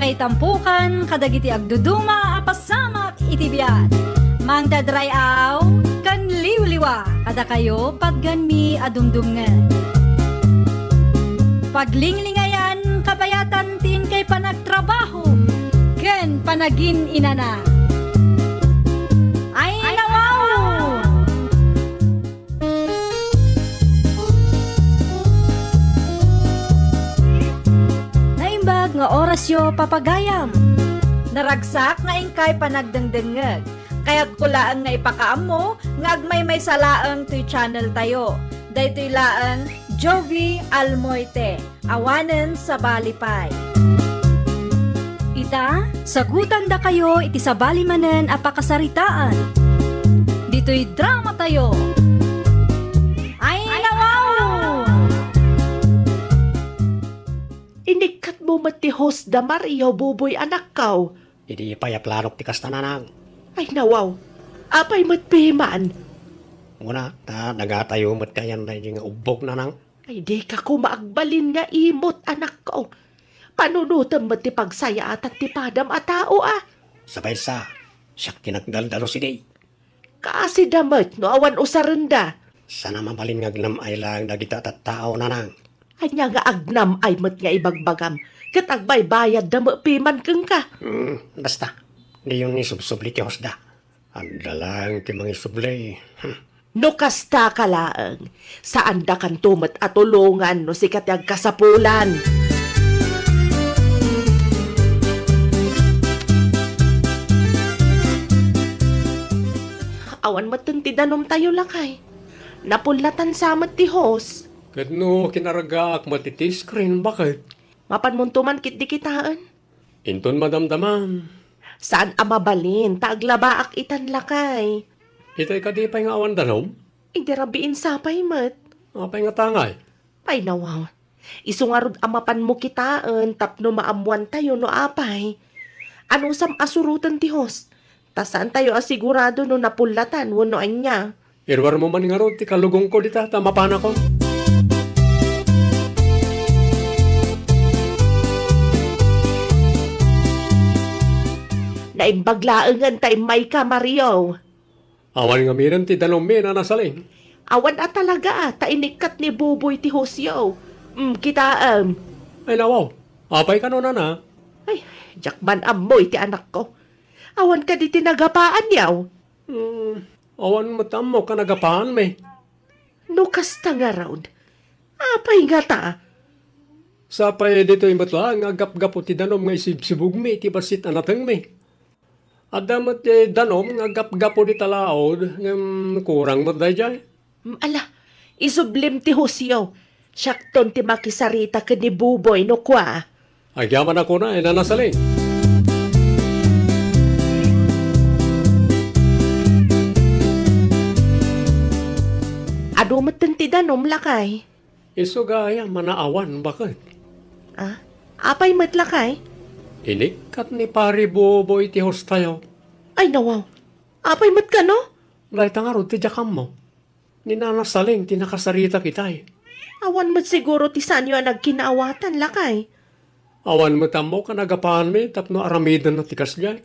Pakaitampukan, kadagiti agduduma, apasamak itibiyat. Mang dadrayaw, kan liwliwa, kada kayo pagganmi adumdumngan. Paglinglingayan, kabayatan tin kay panagtrabaho, ken panagin inana. Ay nawaw! Naimbag nga orasyo papagayam. Naragsak nga ingkay panagdengdengeg. Kaya't kulaan nga ipakaam mo, nga agmay salaang to'y channel tayo. Daytoy laan, Jovi Almoite, awanen sa Balipay. Ita, sagutan da kayo iti sa balimanen apakasaritaan. Dito'y drama tayo. Ay nawaw! Inikat mo matihos da Mario buboy anak kaw. Hindi payaplanok ti kastananang. Ay nawaw, apay matpiman. Muna, nagatayo mat kayan na yung ubog na nang. Ay di ka ko maagbalin nga imot anak ko. Panunutan mo ti pagsaya at ti padam a tao ah. Sabay sa, siyak tinagdaldalo si Day. Kasi damat no awan usaranda. Sana mabalin nga gnam ay lang dagita at tao na nang. Anya nga agnam ay mat nga ibagbagam. Kat agbay bayad damo piman keng ka. Basta, di yung isubsubli ti hosda. Anda lang ti mga isubli. No kasta ka laang, saan da kan tumat at tulungan no sikat yung kasapulan. Awan matunti danom tayo lakay. Napulatan sa amat ti hos. Kadno kinaragak matiti screen bakit? Mapan muntuman kit di kitaan. Inton madamdaman. Saan amabalin, taaglabaak itan lakay. Itay ka di pa'y nga awan danom? Idirabiin sapay mat. Apay nga tangay. Ay nawaw. Isungarod amapan mo kitaan, tapno maamuan tayo no apay. Ano sam asurutan ti host? Tasaan tayo asigurado no napulatan, wano anya. Irwar mo man nga ron, ti kalugong ko dita, tamapan ako. Naimbaglaangan tayo may ka, Mario. Awan nga miran ti danom na nasaling. Awan at talaga, tainikat ni Buboy ti Hosyo. Kita. Ay nawaw, apay ka no na. Ay, jakman amoy ti anak ko. Awan ka di tinagapaan yaw. Awan mo tamo ka nagapaan me. No kasta nga round. Apay nga ta. Sa pay dito yung batla, nga gap-gapo ti danom nga isibsibug me, ti basit anatang me. At damat ti danom nga gap-gapo di talaod, nga kurang mo day jay. Ala, isublim ti Hosyo. Syakton ti makisarita ka ni Buboy no kwa. Ay yaman ako na, nasaling. Ado matanti danom lakay. Iso gaya, manaawan, bakit? Ah, apay matlakay? Inikat ni pari Boboy ti host tayo. Ay nawaw. Apay mat ka no? Laita nga ron, ti jakam mo. Ninanasaling, tinakasarita kitay. Awan mat siguro ti sanyo ang nagkinaawatan lakay. Awan mo tamo ka nagapaan me, tapno aramidan na tikas jay.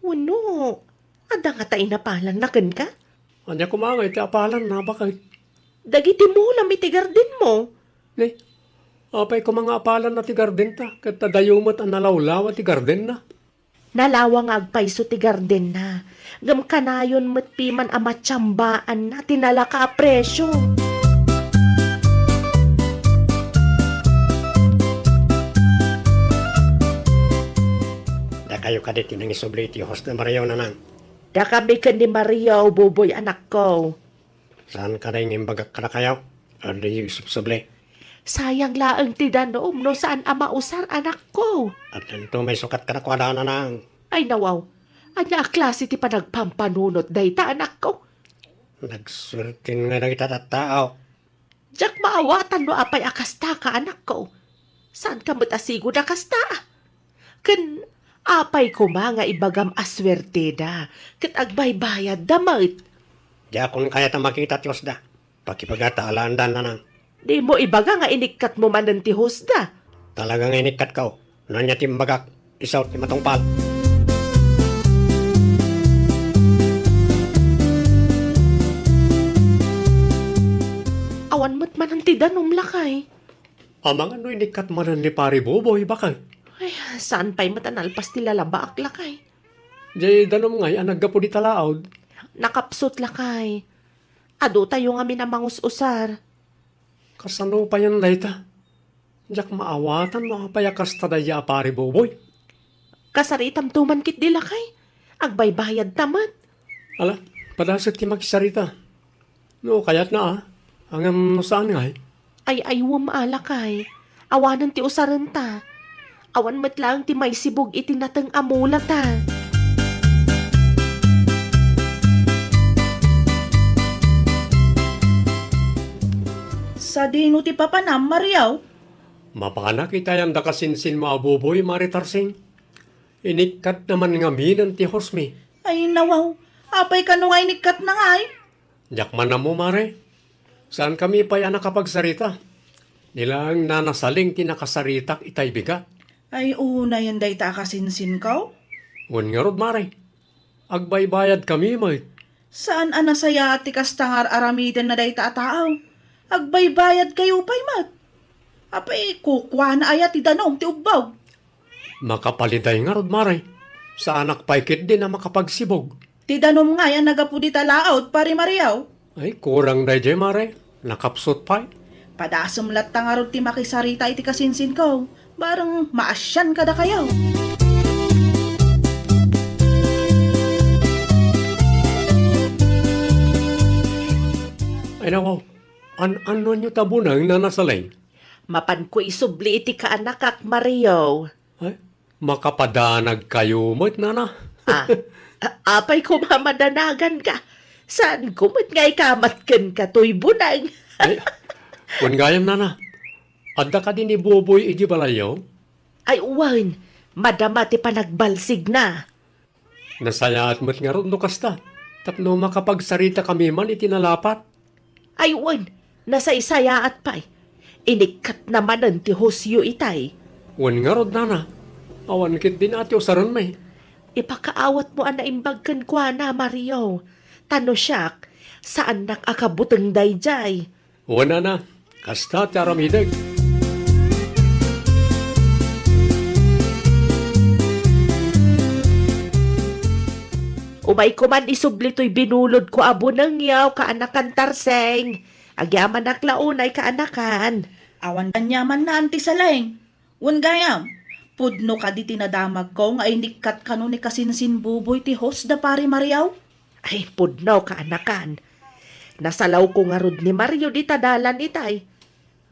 Wano, ada nga tayo napalan nakan ka? Anya kumangay, ti apalan na, bakit? Dagiti mo lang itigar din mo. Ne, apay ko mga apalan na ti garden ta, kat tadayumat ang nalawlaw ti garden na. Nalawang agpay so ti garden na. Gam kanayon matpiman amatsambaan na tinalaka a presyo. Da kayo kadit nang isubli ti host na Mario na nang. Da kami ka ni Mario, Buboy anak ko. Saan ka rin imbagak ka na kayo? Ano yung isubli? Sayang laang ti danom no saan ama usar anak ko. At ito may sukat ka na kwada na nang. Ay nawaw, anya a klase ti panagpampanunot dayta anak ko. Nagsurtin nga na kita tao. Diyak maawatan no apay akasta ka anak ko. Saan ka matasigo na kasta? Kan apay ko nga ibagam aswerte da. Kat agbaybayad damit. Di akong kaya ta makita ti hosda. Pakipagatalaan na nang. Di mo ibaga nga inikat mo man ng ti husda. Talagang inikat ka. Nanya timbagak, isaw ti matungpal. Awan mo't man ang tidanom lakay. Amang ano inikat manan ni pari Boboy, bakay? Ay, saan pa'y matanalpas nila labaak lakay? Jay danom ngay, anagga po di talaod. Nakapsot lakay. Ado tayo nga minamangus-usar. Kasano pa yan layta? Jak maawatan mga payakas tadaya pari Boboy. Kasaritam tuman kit di lakay. Agbaybayad naman. Ala, padasat ti magsarita. No, kayat na Hanggang saan ngay? Ay aywam alakay. Awanan ti usaran ta. Awan met lang ti may sibog itinatang amula ta. Sa dino ti papanam, Mariaw? Mapana kita yan da kasinsin mga Boboy, maritarsing. Inikat naman nga minan ti Hosme. Ay nawaw, apay ka nung ay nikat na nga ay. Jak man na mo, mare. Saan kami pa yan nakapagsarita? Nilang nanasaling tinakasaritak itay bigat. Ay una yan day ta kasinsin ka? Ngun nga rod, mare. Agbaybayad kami, mate. Saan anasaya ti kastangar aramiden na day ta taaw? Agbaybayad kayo pa'y mat. Apay kukwa na aya ti danom ti ubbaw. Makapaliday nga rod, mare. Sa anak paikit din na makapagsibog. Ti danom nga yan nagapudi talaot, pari Mariaw. Ay, kurang day jay, mare. Nakapsot pa. Padasam lat tangarod ti makisarita iti kasinsin ko. Barang maasyan kada kayaw. Ay, nako. Ano nyo tabunang na nasaling? Mapan ko isubli iti kaanakak Mario. Ay, makapadanag kayo mo't nana. Apay ko mamadanagan ka. Saan kumot nga ikamatkan ka to'y bunang? Ay, kung gayam nana. Adda ka din ni Boboy iji balayaw. Ay uwan, madama ti panagbalsig na. Nasaya at mo't nga ron no kasta. Tapno makapagsarita kami man itinalapat. Ay uwan, nasa isaya at pa'y. Inikat naman ti Hosyo itay. Wan nga ron nana. Awan kit din ati usaran may. Ipakaawat mo ana imbagkan kwa na Mario. Tano siyak, saan nakakabutang dayjay? Wan na. Kasta ti aramideg. Umay ko man isubli to'y binulod ko abo ng yaw kaanakan tarseng. Agyaman naklaunay kaanakan. Awan kanyaman na anti salaeng. Wan gayam. Pudno ka di tinadamag ko nga ay nikat ka ni kasinsin buboy ti host da pari Mariaw. Ay, pudnaw kaanakan. Nasalaw ko nga rod ni Mario di tadalan itay.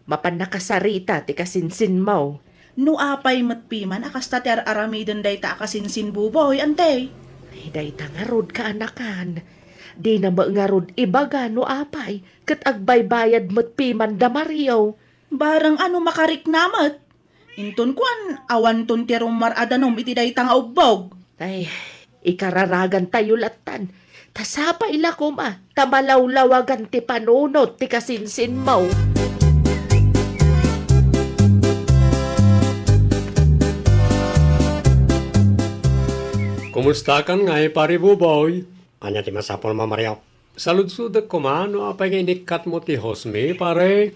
Mapan nakasarita ti kasinsin mo. No apay matpiman akasta ti aramiden day ta kasinsin buboy ante. Ay, day nga rod kaanakan. Di na nga rod ibaga no apay. Kat agbaybayad matpiman da Mario. Barang ano makarik namat. Inton kuan awan ton ti rumar adanom iti day nga ubbog. Ay, ikararagan tayo latan. Tasapa ila kuma, tamalawlawagan ti panunot ti kasinsin mo. Kumusta kan nga pari Boboy? Anya ti masapol mo, Mario? Saludsudak ko man, no apay nga inikat mo ti Hosme, pare.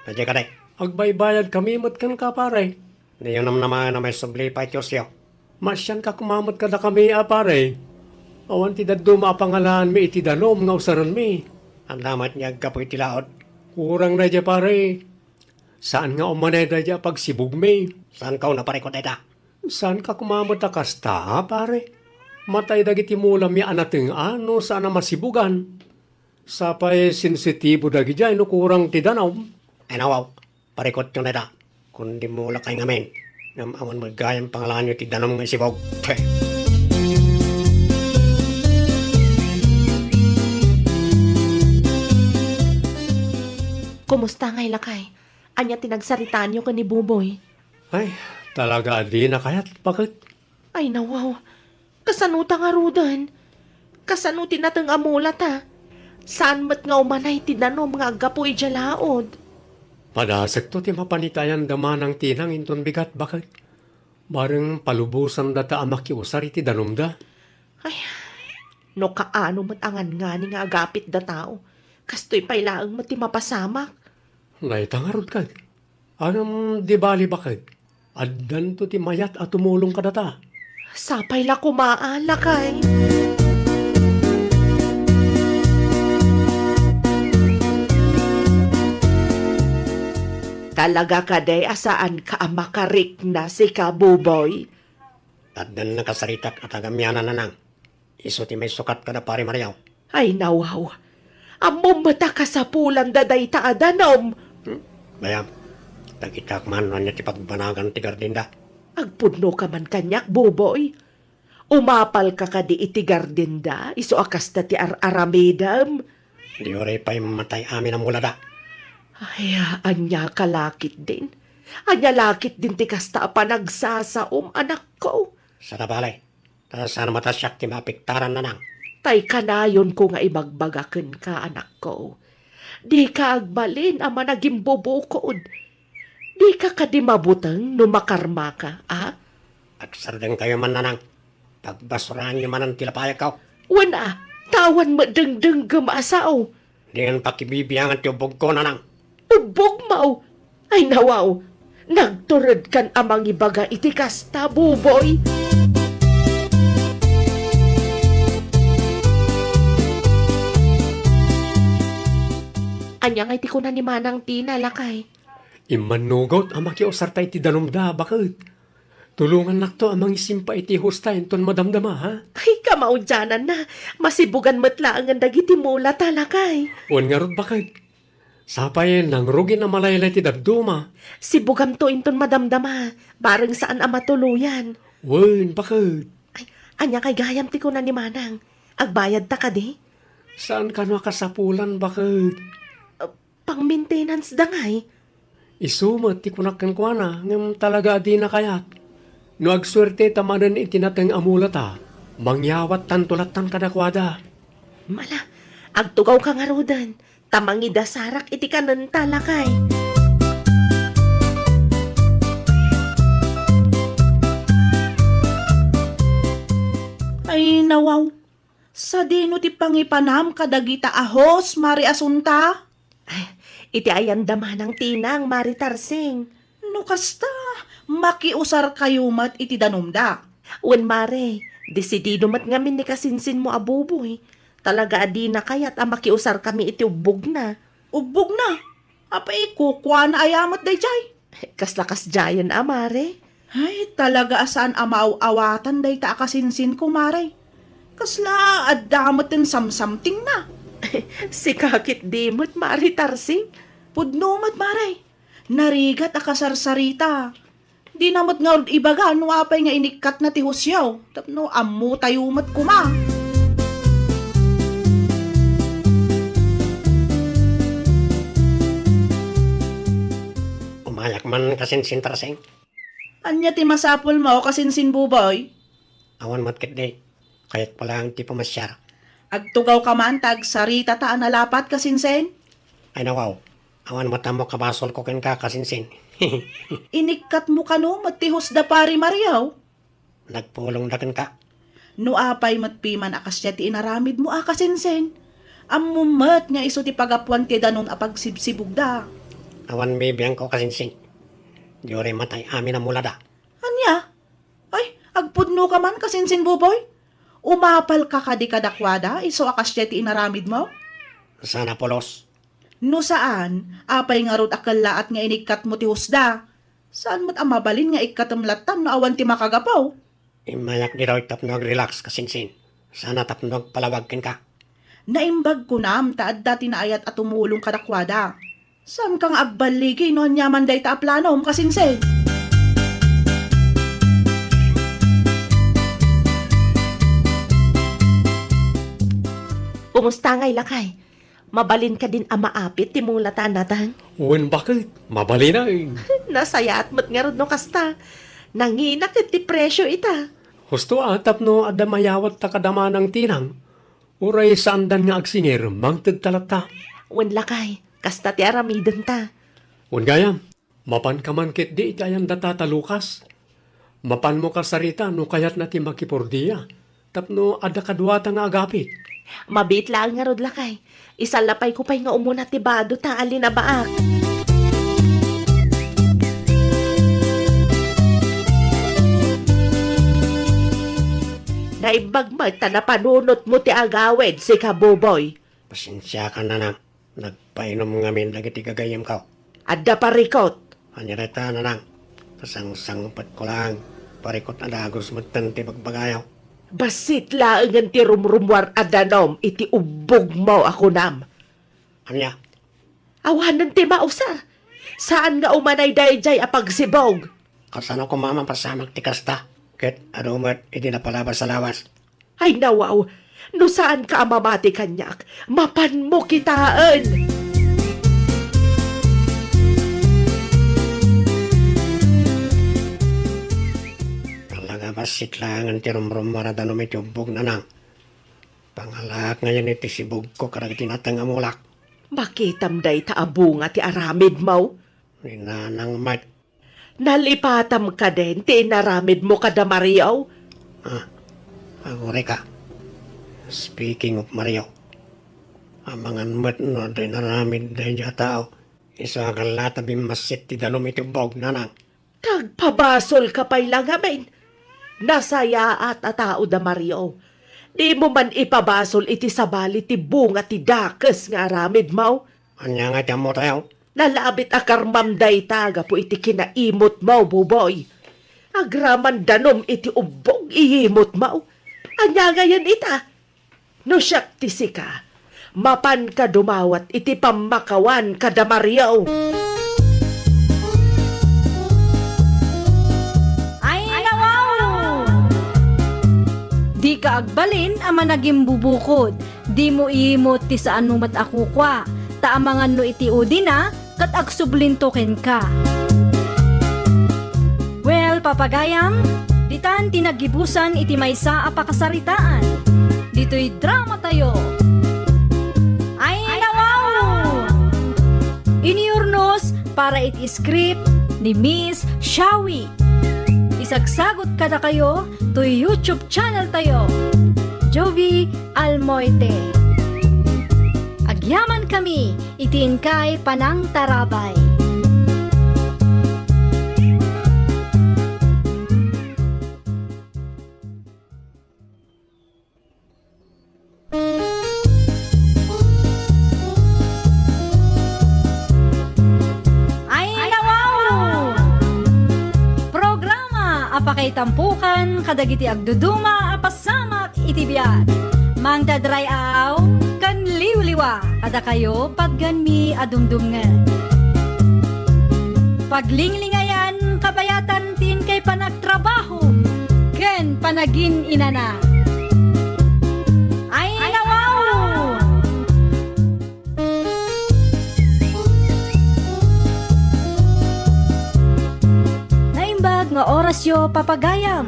Nadya ka day. Agbaybayad kami mat kan ka, pare. Niyo naman na may subli pa iti Osyo. Masyan ka kumamot ka na kami, pare. Awan ti daddo maapangalaan mi iti danom nga usaran mi. Ang damat niya kapoy ti laod. Kurang na dya, pare. Saan nga umanay na dya pag sibug mi? Saan ka naparikot da? Saan ka kumamot na kasta, pare? Matay dagiti mula mi anateng ano saan na masibugan. Sapay sensitibo dagi dya, no kurang ti danom. Ay nawaw, parikot nyo da. Kundi mo lakay ngamin. Namawan mo gayang pangalan nyo ti danom nga sibog. Kumusta ngay lakay? Anya tinagsaritaan niyo ka ni Buboy? Ay, talaga di na kayat. Bakit? Ay nawaw, kasanuta nga rudan. Kasanuti natang amulat ha. Saan mat nga umanay tinanom nga agapo ijalaod? Padasag to ti mapanitayan dama ng tinang inton bigat bakit? Bareng palubusan data amakiusar iti danom da. No kaano mat angan nga ni nga agapit da tao. Kastoy pailaang mati mapasamak. Naitangarod ka. Anam di bali bakit? Addan to ti mayat at tumulong ka data. Sapay la kumaala kay. Talaga ka day asaan ka makarik na si Kabuboy? Addan nakasaritak at agamyanan na nang. Iso ti may sukat ka na pare Mariaw. Ay nawaw. Among mata ka sa pulan daday taadanom. Bayam, tagitak man niya ti pagbanagan ti Gardinda. Agpudno ka man kanyak, Buboy. Umapal ka di iti Gardinda, iso akas na ti aramidam. Di oray pa'y mamatay amin ang mulada. Ay, anya kalakit din. Anya lakit din ti kasta panagsasaom, anak ko. Sa tabalay, sana matasyak ti mapiktaran na nang. Tay kanayon ko nga ibagbagaken ka, anak ko. Di ka agbalin ama naging bubukod. Di ka kadi mabutang no makarma ka, ah? Agsardeng kayo man na nang. Pagbasurahan niyo man ang tilapaya ka. Wana, tawan mo dengdeng gamasaw. Di ang pakibibiyangan ti ubog ko na nang. Ubog mau. Ay nawaw, nagturod kan amang ibaga iti kasta, Buboy. Anya nga iti ko na ni Manang Tina, lakay. Imanugot ang makiusar tayo ti danom da bakit? Tulungan nakto amang isimpa iti hustay inton madamdama ha? Ay, kamaudyanan na. Masibugan matla ang dagiti mula talakay. Uwan nga rod bakit? Sapay nang rugi na malaylay ti dagduma. Sibugam to inton madamdama. Bareng saan ang matuluyan. Uwan bakit? Ay, anya kay gayam ti ko na ni Manang. Agbayad ta ka di? Saan ka nakasapulan bakit? Pang maintenance da ngay. Isumat ti kunakan kwa na ngam talaga di na kayat. No agswerte tamanan itinatang amulata. Mangyawat tantulatan kadakwada. Mala, agtugaw ka nga rodan. Tamangi dasarak iti kanan talakay. Ay nawaw. Sa dino ti pangipanam kadagita ahos, Mari Asunta. Ay, iti ayan dama ng tinang, Mari Tarsing. No kasta, makiusar kayo mat iti danumda. Wen Mare, desidido mat ngamin ni kasinsin mo abuboy. Talaga adi na kaya't makiusar kami iti ubog na. Ubog na. Apay kukwa na ayamat day jay. Kaslakas jayan Mare. Ay, talaga asaan amaaw-awatan day ta akasinsin ko, Mare. Kasla, addamat din samsamting na. Si kakit dimot, Mari Tarsing. Pudnumat, Mare. Narigat akasarsarita. Di namat nga ibaga, no apay nga inikat na ti husyaw. Tapno, amu tayumat kuma. Umayak man kasinsin Tarsing. Anya ti masapol mo kasinsin buboy. Awan matkit day. Kaya't pala ang ti pamasyar. Agtugaw ka man, tag sarita ta nalapat kasinsen. Ay nawaw. Awan matamo kabasol ko ken ka kasinsin. Inikat mo kano, matihos da pari Mariaw. Nagpulong na ken ka. No apay matpiman akas siya ti inaramid mo akasinsen. Amumat nga iso ti pagapuan ti danon apagsibsibug da. Awan bibiyang ko kasinsin. Diore matay amin ang mulada. Anya? Ay, agpudno ka man kasinsin buboy. Umapal ka kadi kadakwada, iso akas siya ti inaramid mo. Sana polos. No saan, apay nga rod akala at nga inikat mo ti husda. Saan mo't amabalin nga ikatamlatan no awan ti makagapaw? Imayak di raw tapnog relax kasinsin. Sana tapnog palawag ken ka. Naimbag ko nam, taad dati na ayat at tumulong kadakwada. Saan kang agbaligi no nyaman day ta aplanom kasinsen? Kumusta ngay lakay? Mabalin ka din amaapit ti mong latan natang. Uwan bakit? Mabali na eh. Nasaya at mat nga rod no kasta. Nanginak ti presyo ita. Husto atap no adamayawat ta kadama ng tinang. Uray saan dan nga agsingir, mangtid talata. Wen lakay, kasta ti aramidan ta. Un gayam, mapan ka man kit di itayam datatalukas. Mapan mo kasarita no kayat na ti makipurdiya. Tapno ada kadwata nga agapit. Mabit lang nga rod lakay. Isalapay ko pa'y nga umuna ti bado ta alin na baak. Naibagmag ta na panunot mo ti agawid si Kabuboy. Pasensya ka na nang. Nagpainom ngamin lagi ti gagayam ka. Adda parikot. Anyareta na nang. Pasang-sangpat ko lang. Parikot na dagos magtan ti pagbagayaw. Basit laangan ti rumrumwar adanom iti ubog mo ako nam. Anya? Awanan ti mausar. Saan nga umanay dayjay apagsibog? Kasano ko mama pasamag ti kasta. Ket adumat iti napalabas sa lawas. Ay nawaw, no saan ka amamati kanyak? Mapan mo kitaan! Talaga basit lang ang tirumrum maradanom iti ubog na nang. Pangalak ngayon iti sibog ko karag tinatang amulak. Makitam day taabunga ti aramid mo. Ninanang mat. Nalipatam ka din ti inaramid mo kada Mariaw. Agore ka. Speaking of Mario. Amangan mat no day naramid day dya tao. Isa kalatabi masit ti danom iti ubog na nang. Tagpabasol ka pa'y lang amin. Nasaya at atao da Mario. Di mo man ipabasol iti sabali ti bunga ti dakes nga aramid mo. Anya nga tiyan mo tayo. Nalabit akarmam day taga po iti kinaimot mo, buboy. Agraman danom iti ubog iimot mo. Anya ngayon ita. No siyak tisi ka. Mapan ka dumawat iti pamakawan kada Mario. Ay, nawaw! Di ka agbalin ama naging bubukod. Di mo iimot ti saan mo mat ako kwa. Taamangan no iti udi na, kat agsublintoken ka. Well, papagayam, ditan tinagibusan iti maysa a pakasaritaan. Dito'y drama tayo. Ay, nawaw! Iniurnos para iti script ni Miss Shawi. Isagsagot kada kayo to YouTube channel tayo. Jovi Almoite. Agyaman kami, itiin kay Panang Tarabay. Ay, nawaw! Programa apakay tampukan, kadagiti agduduma, apasamak itibiyat. Mang dadray aw, kan liwliwa, kada kayo padganmi adumdumngan. Paglinglingayan, kabayatan tin kay panagtrabaho, ken panagin inana. Ay, nawaw! Naimbag nga orasyo papagayam,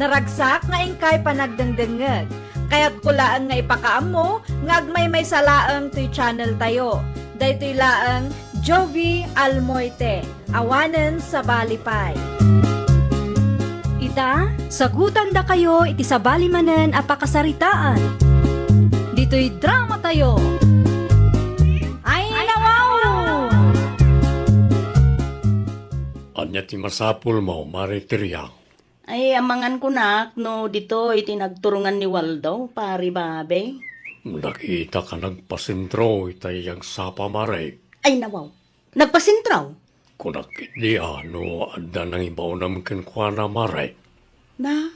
naragsak nga ingkay panagdengdengeg. Kaya't kulaan nga ipakaam mo, nga agmay may salaang to'y channel tayo. Daytoy laang Jovi Almoite, awanen sa Balipay. Ita, sagutan da kayo iti sa balimanen apakasaritaan. Dito'y drama tayo. Ay, nawaw! Anya ti masapul mo, maritirya. Ay, amangan ko nak, no, dito itinagturungan ni Waldo, pari babe. Nakita ka nagpasintro itayang sapa maray. Ay, nawaw. Nagpasintraw. Kunakit di ano, adda nang ibaunam kenkwana maray. Na,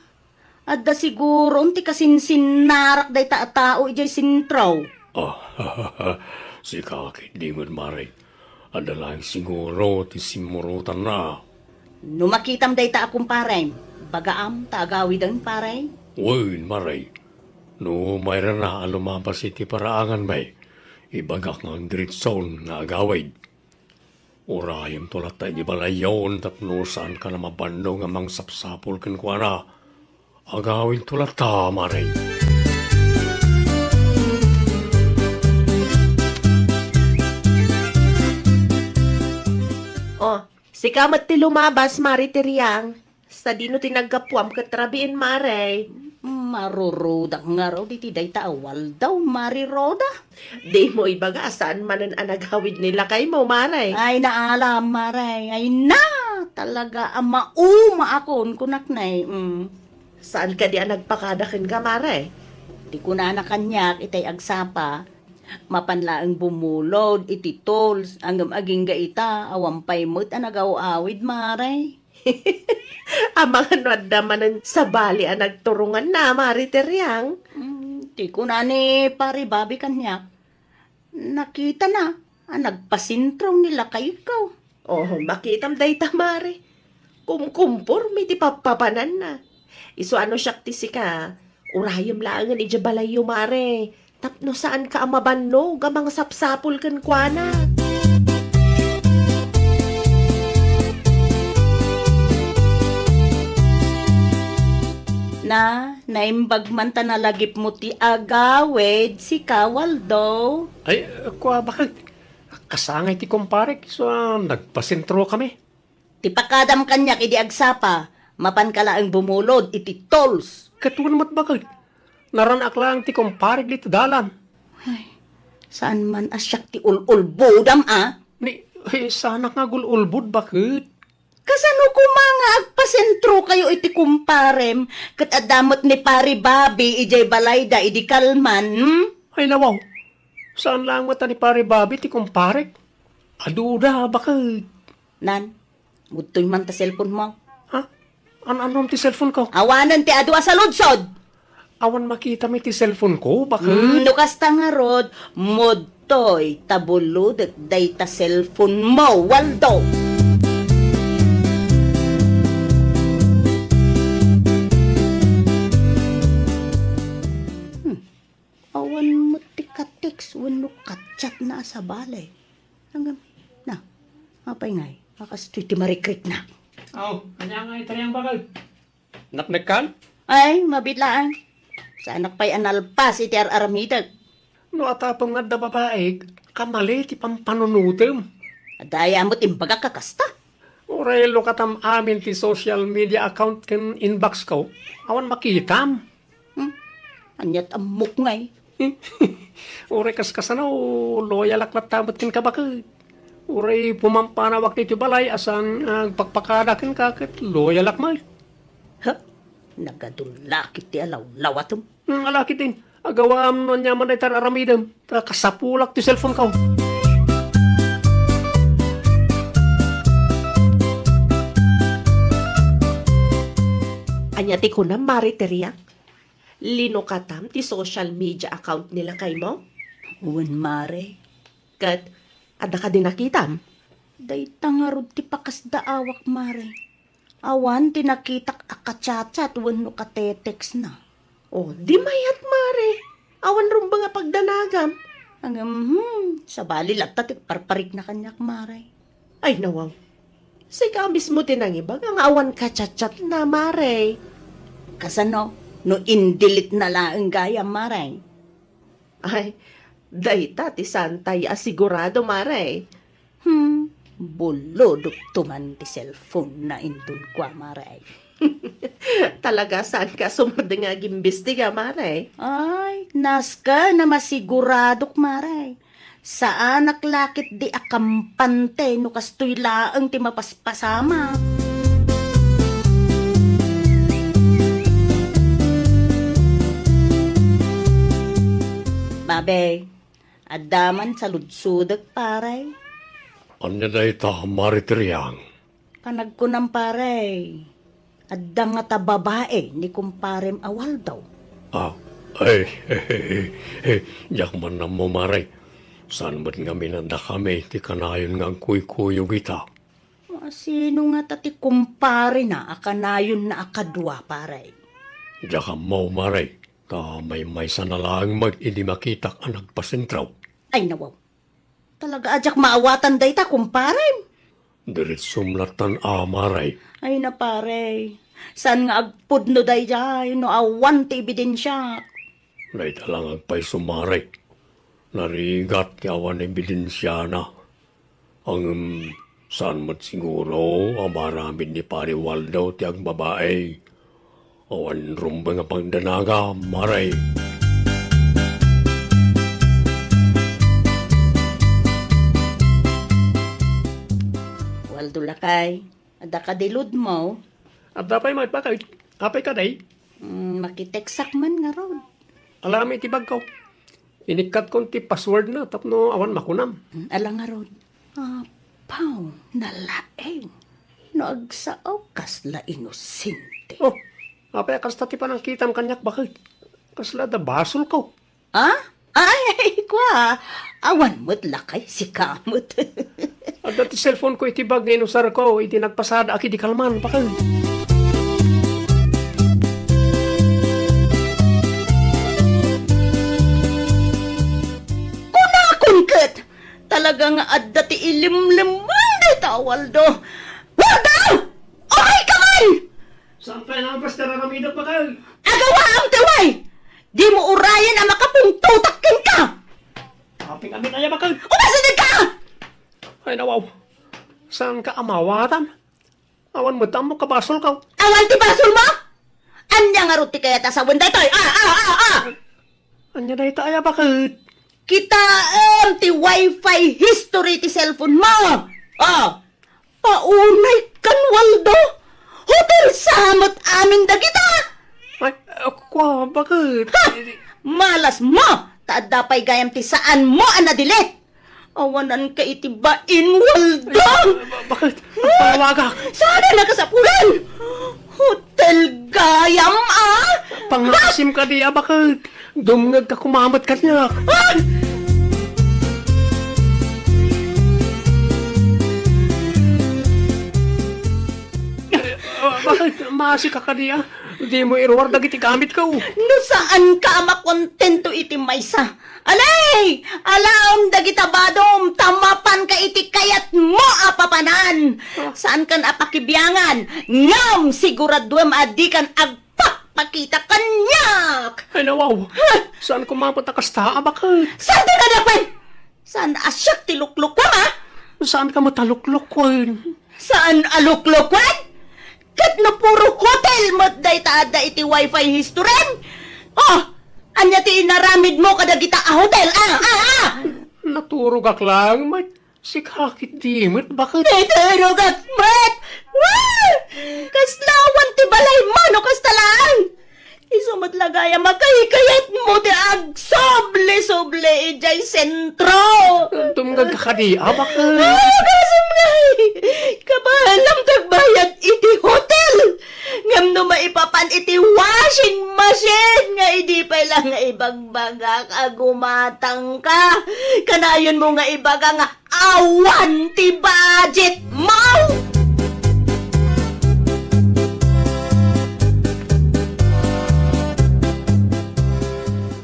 adda siguro, unti kasinsin narak day tao ijay sintraw. Si kakit di mo maray. Adda lang siguro ti simurutan na. No makitam day ta akong parem, bagaam taagawidan parem. Uy, maray. No, mayroon na alumabas iti paraangan may. Ibagak ng diritson na agawid. Urayam tulat tayo di balayon tapno saan ka na mabando nga mang sapsapol kan kwa na. Agawin tulat ta, maray. Si kamat ti lumabas, Mari Teriang. Sa dino tinaggapuam katrabiin, Mare. Maruroda nga raw di tiday taawal daw, mariroda. Di mo ibaga saan man ang naghawid nila kay mo, Mare. Ay naalam, maray. Ay na, talaga mauma akon kunak na Saan ka di nagpakadakin ka, Mare? Di ko na nakanyak itay agsapa. Mapanlaang bumulod, iti tolls, ang aging gaita, awampay mo't anagaw-awid, maray. Ang mga nadamanan sa bali ang nagturungan na, Mari Teriang. Di ko na ni pari babi kanyak. Nakita na, nagpasintrong nila kay ikaw. Oh, makitam dayta, Mare. Kumkumpor, may di papapanan na. Iso ano siya ti ka, urayom laangan ija balayo, Mare. Tapno saan ka amabanno, gamang sapsapul kan kuana. Naimbag man ta nalagip mo ti agawed si Kawaldo. Ay, kwa bakit? Kasangay ti kumpare, so nagpasentro kami. Ti pakadam kanyak idi agsapa, mapan kala ang bumulod iti tolls. Katuan mat bakit? Naranak lang ti kumpare dito dalan. Saan man asyak ti ulbudam Ni, sana nga gululbud bakit? Kasano ko mga agpasentro kayo iti kumparem, kat adamot ni pari babi ijay balayda idi kalman, Ay nawaw, saan lang mata ni pare Bobby ti kumpare? Aduda, bakit? Nan, mutoy man ta cellphone mo. Ha? Ano ti cellphone ko? Awanan ti adwa sa ludsod. Awan makita mi ti cellphone ko, bakit? Nukas ta nga rod, mutoy tabulod at dayta cellphone mo, Waldo. Awan mo ti kateks, wano katchat na sa balay. Hanggang, na, apay ngay, makastoy ti marikrik na. Aw, kanya nga itariyang bakit? Napnagkan? Ay, mabitlaan. Sa anak pa'y analpas iti aramidag. No atapang nga da babae, kamali ti pampanunutem. Adaya mo timbaga kakasta. Orelo katam amin ti social media account ken inbox ko. Awan makitam. Anyat amok ngay. Ure kaskasana o loyal aklat tamot kin kabakit. Ure pumamparawak ti balay asan pagpakadakin kakit loyal akmay. Ha? Nagadulakit ti alaw-lawatom. Alaki din. Agawam nun niya man ay tararamidam. Kasapulak ti cellphone ko. Anyati ko na, Mari Teriang. Linukatam ti social media account nila kay mo. Uwan mare. Kat, ada ka din nakitam. Day tangarod ti pakasdaawak mare. Awan ti nakitak akatsatsa at wano katetex na. Oh, di mayat, Mare. Awan rumba nga pagdanagam. Sa bali lagta ti parparik na kanyak mare. Ay, nawaw. Sika mismo tinang iba, ang awan kachat-chat na, Mare. Kasano? No indilit na laang gaya mare. Ay, dayta ti santay asigurado, Mare. Bulodok tuman ti cellphone na indun kwa mare. Talaga saan ka sumad nga gimbestiga, Mare? Ay, naska na masiguradok mare. Sa anak lakit di akampante no kastoy laang ti mapaspasama. Babe, adaman sa ludsudag paray. Anya da ita, Mari Teriang. Panag ko ng paray. Adda nga ta babae ni kumparem awal daw. Yak man na mo, Mari. Saan ba't nga minanda kami, ti kanayon nga ang kuy-kuyo kita. Sino nga tati kumpare na akanayon na akadwa paray. Yak mo, Mari. Ta may sanalang mag-idi makitak ang nagpasentraw. Ay nawaw. Talaga ajak maawatan day ta kumpare. Dirit sumlatan Mari. Ay na pare. San nga agpud no day jay no awan ti ebidensya. Naita lang agpay sumari. Narigat ti awan ebidensya na. Ang Saan mat siguro ang maraming ni Pari Waldo ti ang babae. Awan rumba nga pangdanaga, maray. Waldo lakay, ada ka dilud mo. At dapay magpakay, apay ka day. Makiteksak man nga ron. Alami ti bag ko. Inikat ko ti password na, tapno awan makunam. Alang nga ron. Paw, nalaeng. Nagsaaw kasla inosente. Oh, apay kasta ti panang kitam kanyak bakit? Kasla da basol ko. Ay, kwa. Awan mo't lakay si kamot. At dati cellphone ko itibag na inusar ko, iti nagpasada aki di kalman, bakit? Kunakungkat! Talagang adda ti ilimliman dito, Waldo. Waldo! Okay ka man! Saan pa yung basta naramidot bakit? Agawa ang tiway! Di mo urayan ang makapungtutakin ka! Aping kami kaya bakit? Umasinag ka! Ay nawaw, saan ka amawatan? Awan mo tamo kabasol ka. Awan ti basol mo? Anya nga ruti kaya tasawin daytoy? Anya na itaya bakit? Kita ti wifi history ti cellphone mo! Paunay kan, Waldo! Hotel samot amin dagita! Ay, kwa, bakit? Malas mo! Taadapay gayam ti saan mo anadilit! Awanan ka itibain, Waldo! Bakit? Pawagak! Sana nakasapulan! Hotel gayam, Pangasim ka diya, bakit? Dumngag ka kumamat ka niya. Bakit? Maasi ka diya? Di mo irwar dagiti gamit ka. No saan ka makontento iti maysa? Alay! Alaom dagita badom, tamapan ka iti kayat mo apapanan! Saan kan apakibyangan? Ngam siguraduem adi kan agpakpakita kanyak! Ay nawaw, saan kumapot akasta? Bakit? Saan di ka dapat? Saan asyak tiluklok ka ma? Saan ka mataluklokwen? Saan aluklokwan? Kat na puro hotel mo't day taada iti wifi history? Anya ti inaramid mo kada kita a hotel? Naturog ak lang, may sikakit dimit. Bakit? Iturog at mat! Kaslawan ti balay mo no kastalaan! Isumat lagaya makahikayat mo ti ag soble ijay sentro! Tumgag ka diya, bakit? Kasam ngay! Kabahalam tagbayad iti hotel! Ngam no maipapan iti washing machine! Nga idi pa lang nga ibagbagak agumatang ka! Kanayon mo nga ibaga nga awan ti budget mo!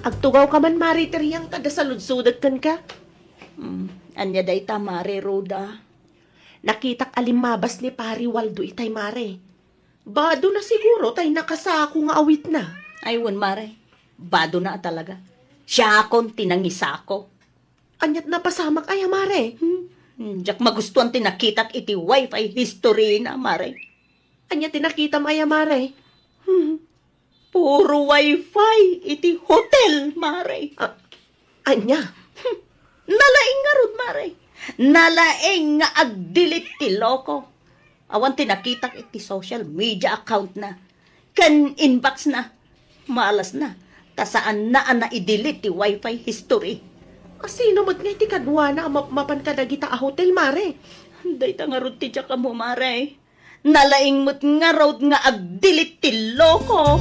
Agtugaw ka man, Mari, teriyang kada saludsudat kan ka. Anya day tamare, Roda. Nakitak alimabas ni Pari Waldo itay, Mare. Bado na siguro tay nakasako nga awit na. Aywan, Mare. Bado na talaga. Siya akong tinangisa ko. Anyat na pasamak ay, Mare. Diyak magustuhan tinakitak iti wifi history na, Mare. Anyat tinakita mo ay, Mare. Puro wifi iti hotel, Mare. Anya? Nalaing nga rod, Mare. Nalaing nga agdilit ti loko. Awan tinakitak iti social media account na. Kan inbox na. Malas na. Tasaan na idilit ti wifi history. Sino mo't nga iti kadwa na mapan ka dagita a hotel, Mare? Day ta nga rod ti ka mo, Mare. Nalaing mo't nga rod nga agdilit ti loko.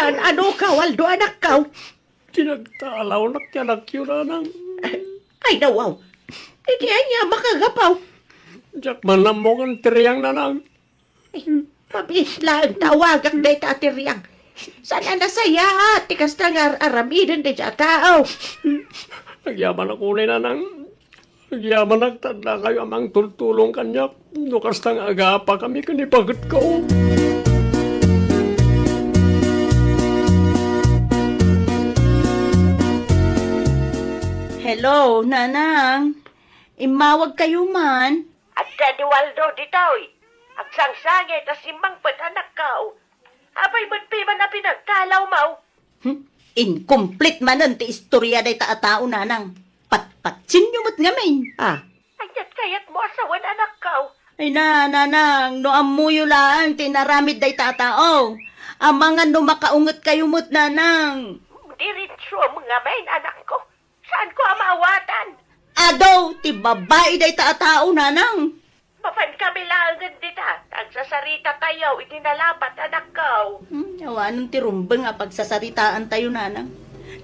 Ano ka, Waldo, anak ka? Tinagtalaw na tiyanak yun anang. Ay, nawaw. Hindi anya makagapaw. Diyak manamong ang tiriyang nanang. Mabisla ang tawagak day tatiriyang. Sana nasaya at tikas na nga aramidin day siya tao. Nagyaman ako ni nanang. Nagyaman nagtanda kayo amang tultulong kanyak. Nukas tang agapa kami kanipagat ko. Hello, nanang. Imawag kayo man. At ni Waldo ditoy. Agsangsangit at simbang anak kao. Abay magpiman na pinagkalaw mau. Incomplete manan ti istorya day taatao nanang. Patpatsin nyo mo't ngamin. Anyat kayat mo asawan anak kao. Ay nanang, no amuyo lang, tinaramid day tatao. Amangan no makaungot kayo mo't nanang. Diritso mga main anak ko. Saan ko amawatan? Adaw, ti babae day taatao nanang. Mapan kami langan dita. Tagsasarita tayo, itinalapat anak ko. Awan ti rumbeng nga pagsasaritaan tayo nanang.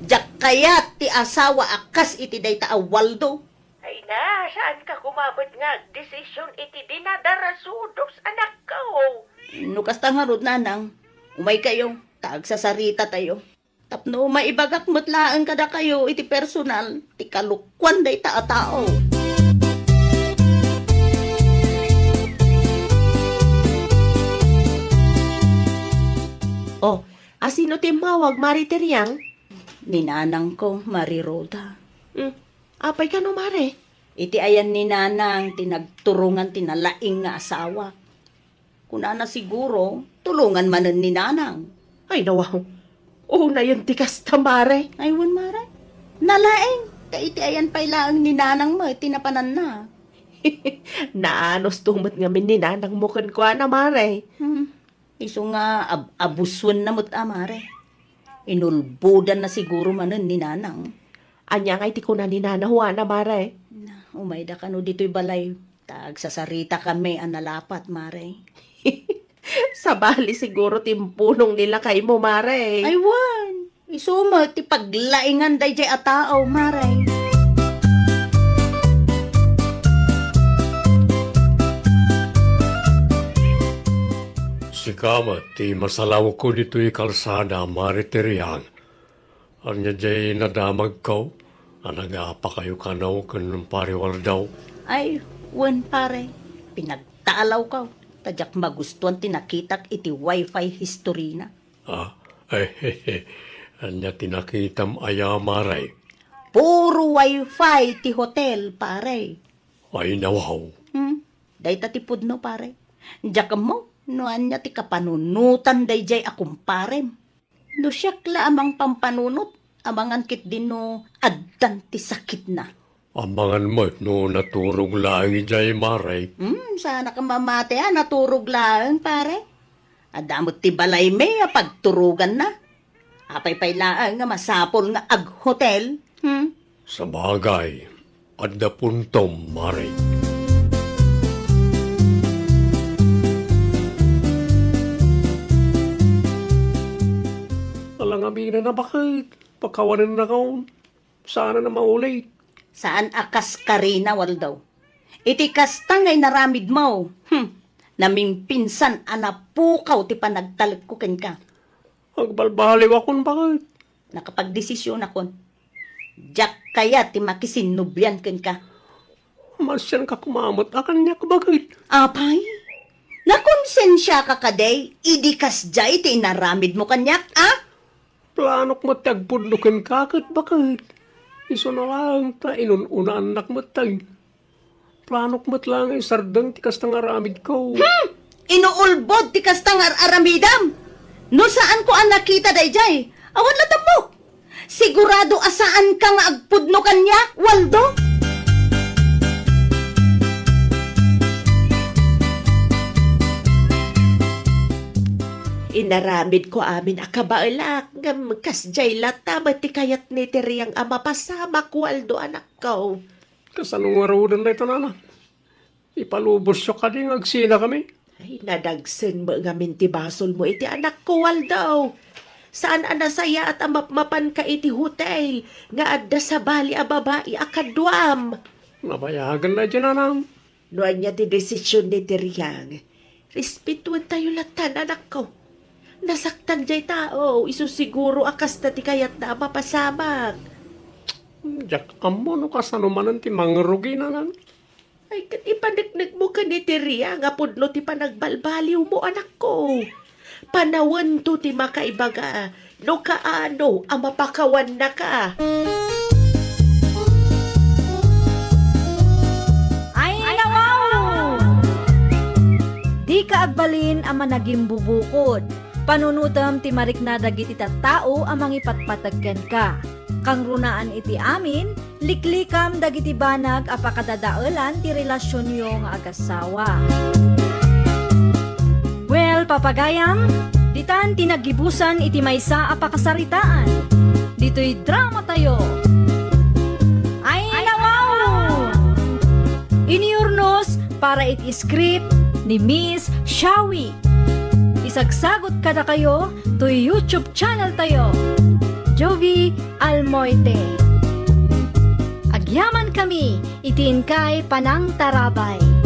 Diyak kayat ti asawa akas iti day taawaldo. Ay na, saan ka kumabot nga? Desisyon iti dinadarasudos anak ko. No kastang harod nanang, umay kayo, tagsasarita tayo. Tapno maibagak mo't laang kada kayo iti personal, ti kalukwan day taatao. Oh, asino timawag, Mariteriang? Ninanang ko, Mariroda. Apay ka no, Mare? Iti ayan ni nanang tinagturungan tinalaing nga asawa. Kunana siguro, tulungan manen ni nanang. Ay, nawaw. Na yun tikas ta, Mare. Aywan mara, nalaing. Iti ayan pa'y laang ni nanang mo, tinapanan na. Naanos tumot ngamin ni nanang mo kan ko na, Mare. Iso nga abuswan na mo't amare. Inulbudan na siguro manen ni nanang. Anya nga iti ko na ni nanahuan na, Mare. Umayda ka no dito'y balay. Tagsasarita kami analapat, mare. Sabali siguro timpunong nila kay mo, Mare. Aywan, iso mo ti paglaingan day jay atao, mare. Si Kamat, ti masalaw ko dito'y kalsada, Mariteriang. Anya jay nadamag ko, anagapa kayo kanaw kanong pariwal daw. Ay, wan pare, pinagtaalaw ka. Tadyak magustuhan tinakitak iti wifi history na. Anya tinakitam aya, Maray. Puro wifi ti hotel, pare. Ay nawaw. Day tatipod no, pare. Diyak mo, no anya ti kapanunutan day jay akong parem. No siyakla amang pampanunot, amangan kit din no addan ti sakit na. Amangan mo no naturog lang ijay, Maray. Sana ka mamate naturog lang, pare. Adamot ti balay me, pagturugan na. Apay-pay lang nga masapol nga ag hotel. Sa bagay, adda puntom, Maray. Alangamin na bakit? Pagkawanan na kaon. Sana na maulit. Saan akas karina, Waldo? Iti kasta ngay naramid mo. Naming pinsan anapukaw ti panagtalit ko ken ka. Agbalbaliw akon bakit? Nakapagdesisyon akon. Diyak kaya ti makisinubyan ken ka. Masyan ka kumamot akan niya bakit? Apay? Nakonsensya ka kaday, idikas jay ti naramid mo kanyak, Planok mo tagpudlukin kakit bakit? Iso na lang ta inununa anak mo tag. Planok mo't lang ay sardang tikas tang aramid ko. Inuulbod ti kastang aramidam. No saan ko ang nakita dayjay? Awan latam mo. Sigurado asaan ka nga agpudno kanya, Waldo? Inaramid ko amin akabailak ngam kasjay lata ti kayat ni Teriyang ama pasama Waldo anak ko. Kasanong arudan na ito nana. Ipalubos siya ka din agsina kami. Ay, nadagsen mo nga minti basol mo iti anak ko, Waldo. Saan anasaya at mapan ka iti hotel nga adda sa bali a babae akadwam. Nabayagan na dyan nanang. Noan niya ti desisyon ni Teriyang. Respetuan tayo latan, anak ko. Nasaktan jay tao, iso siguro akas na ti kayat na mapasamak. Diyak amo no kasano manan ti mangrugi nanang. Ay, ipaniknik mo ka ni Teriyang, apod no ti panagbalbaliw mo, anak ko. Panawan to ti makaibaga, no kaano, ang mapakawan na ka. kaagbalin ang managing bubukod. Panunutam ti marik na dagiti tattao ang mangipatpatagken ka. Kang runaan iti amin, liklikam dagiti banag apakadadaelan ti relasyon yo nga agasawa. Well, papagayam, ditan tinagibusan iti maysa apakasaritaan. Dito'y drama tayo. Ay, nawaw! Iniurnos para iti script ni Miss Shawi. Isagsagot kada kayo to YouTube channel tayo. Jovi Almoite. Agyaman kami, itin kay Panang Tarabay.